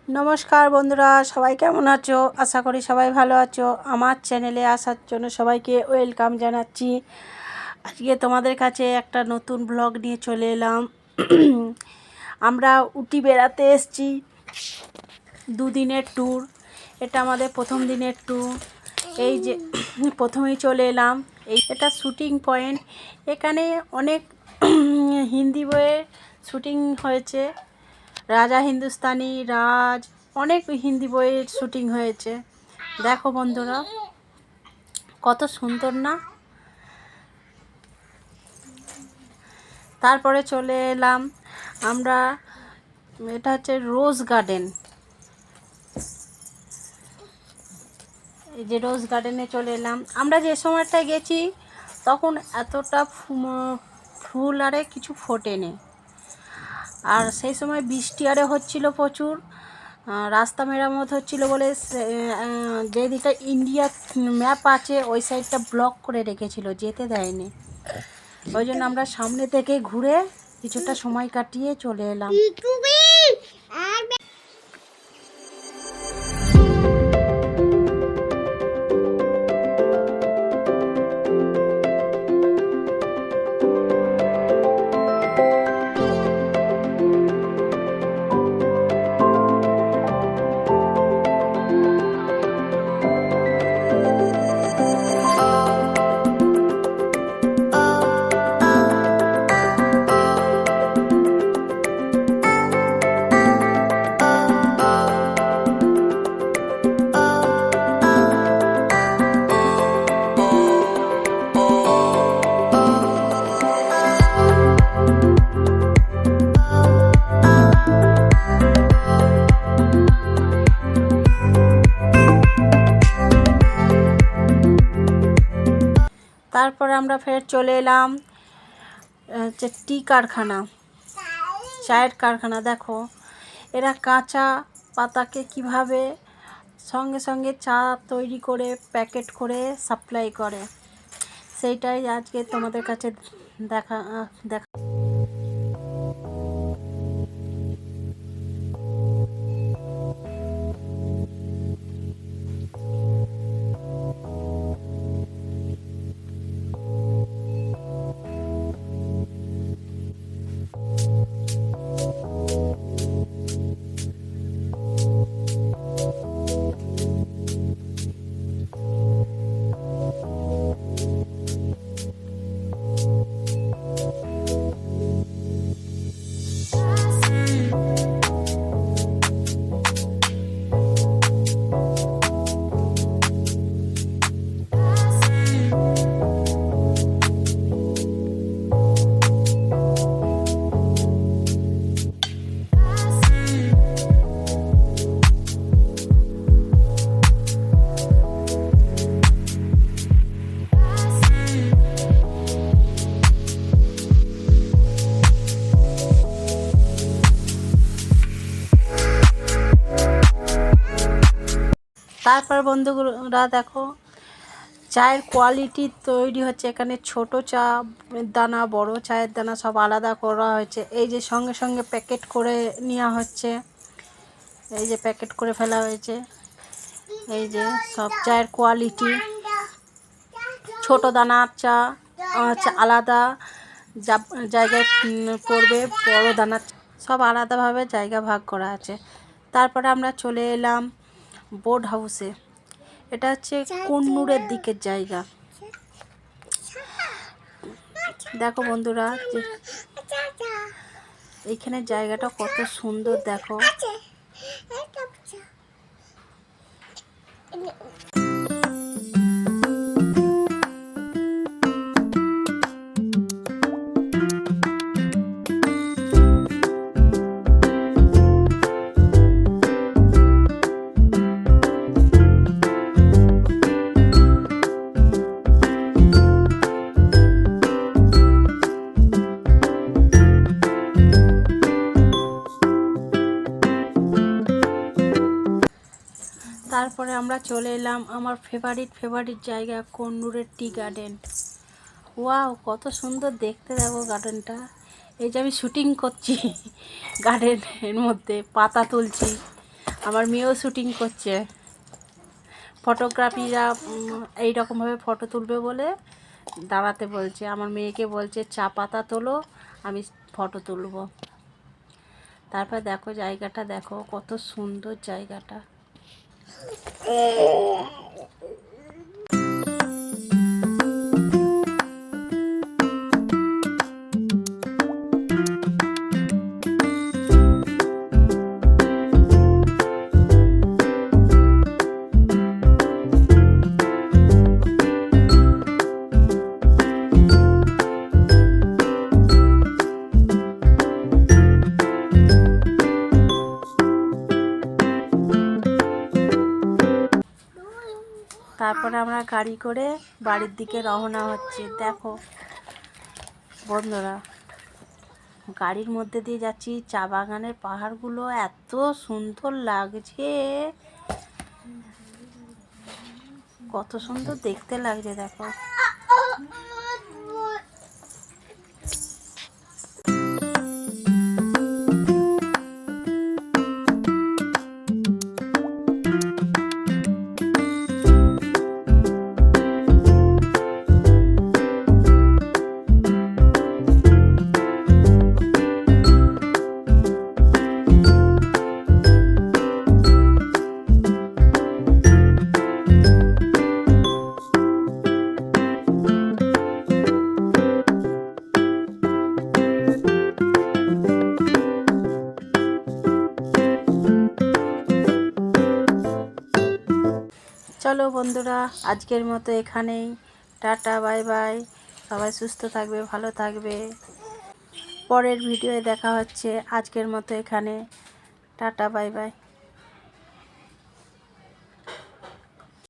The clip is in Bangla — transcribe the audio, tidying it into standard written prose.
নমস্কার বন্ধুরা, সবাই কেমন আছো? আশা করি সবাই ভালো আছো। আমার চ্যানেলে আসার জন্য সবাইকে ওয়েলকাম জানাচ্ছি। আজকে তোমাদের কাছে একটা নতুন ব্লগ নিয়ে চলে এলাম। আমরা উটি বেড়াতে এসেছি, দুদিনের ট্যুর। এটা আমাদের প্রথম দিনের ট্যুর। এই যে প্রথমেই চলে এলাম, এটা শ্যুটিং পয়েন্ট। এখানে অনেক হিন্দি বইয়ের শ্যুটিং হয়েছে। রাজা হিন্দুস্তানি, রাজ, অনেক হিন্দি বইয়ের শ্যুটিং হয়েছে। দেখো বন্ধুরা, কত সুন্দর না? তারপরে চলে এলাম আমরা, এটা হচ্ছে রোজ গার্ডেন। এই যে রোজ গার্ডেনে চলে এলাম। আমরা যে সময়টায় গেছি তখন এতটা ফুল আরে কিছু ফোটেনি, আর সেই সময় বৃষ্টি আরে হচ্ছিল প্রচুর। রাস্তা মেরামত হচ্ছিল বলে যেদিকটা ইন্ডিয়া ম্যাপ আছে ওই সাইডটা ব্লক করে রেখেছিল, যেতে দেয়নি। ওই জন্য আমরা সামনে থেকে ঘুরে কিছুটা সময় কাটিয়ে চলে এলাম। তারপরে আমরা ফের চলে এলাম হচ্ছে টি কারখানা, চায়ের কারখানা। দেখো এরা কাঁচা পাতাকে কিভাবে সঙ্গে সঙ্গে চা তৈরি করে প্যাকেট করে সাপ্লাই করে, সেইটাই আজকে তোমাদের কাছে দেখা। তারপর বন্ধুরা দেখো চায়ের কোয়ালিটি তৈরি হচ্ছে এখানে। ছোট চা দানা, বড় চায়ের দানা সব আলাদা করা হয়েছে। এই যে সঙ্গে সঙ্গে প্যাকেট করে নেওয়া হচ্ছে, এই যে প্যাকেট করে ফেলা হয়েছে। এই যে সব চায়ের কোয়ালিটি, ছোট দানার চা আলাদা জায়গায় পড়বে, বড় দানার সব আলাদাভাবে জায়গা ভাগ করা আছে। তারপরে আমরা চলে এলাম বোট হাউসে। এটা হচ্ছে কুন্নুরের দিকের জায়গা। দেখো বন্ধুরা, এইখানে জায়গাটা কত সুন্দর দেখো। তারপরে আমরা চলে এলাম আমার ফেভারিট জায়গা, কুন্নুরের টি গার্ডেন। ওয়াও, কত সুন্দর দেখতে দেখো গার্ডেনটা। এই যে আমি শুটিং করছি গার্ডেনের মধ্যে, পাতা তুলছি, আমার মেয়েও শুটিং করছে। ফটোগ্রাফিরা এইরকমভাবে ফটো তুলবে বলে দাঁড়াতে বলছে। আমার মেয়েকে বলছে চা পাতা তোলো, আমি ফটো তুলব। তারপর দেখো জায়গাটা, দেখো কত সুন্দর জায়গাটা। তারপরে আমরা গাড়ি করে বাড়ির দিকে রওনা হচ্ছি। দেখো বন্ধুরা, গাড়ির মধ্যে দিয়ে যাচ্ছি, চা বাগানের পাহাড়গুলো এত সুন্দর লাগছে, কত সুন্দর দেখতে লাগছে দেখো। চলো বন্ধুরা, আজকের মতো এখানেই, টাটা বাই বাই। সবাই সুস্থ থাকবে, ভালো থাকবে। পরের ভিডিওয়ে দেখা হচ্ছে। আজকের মতো এখানে, টাটা বাই বাই।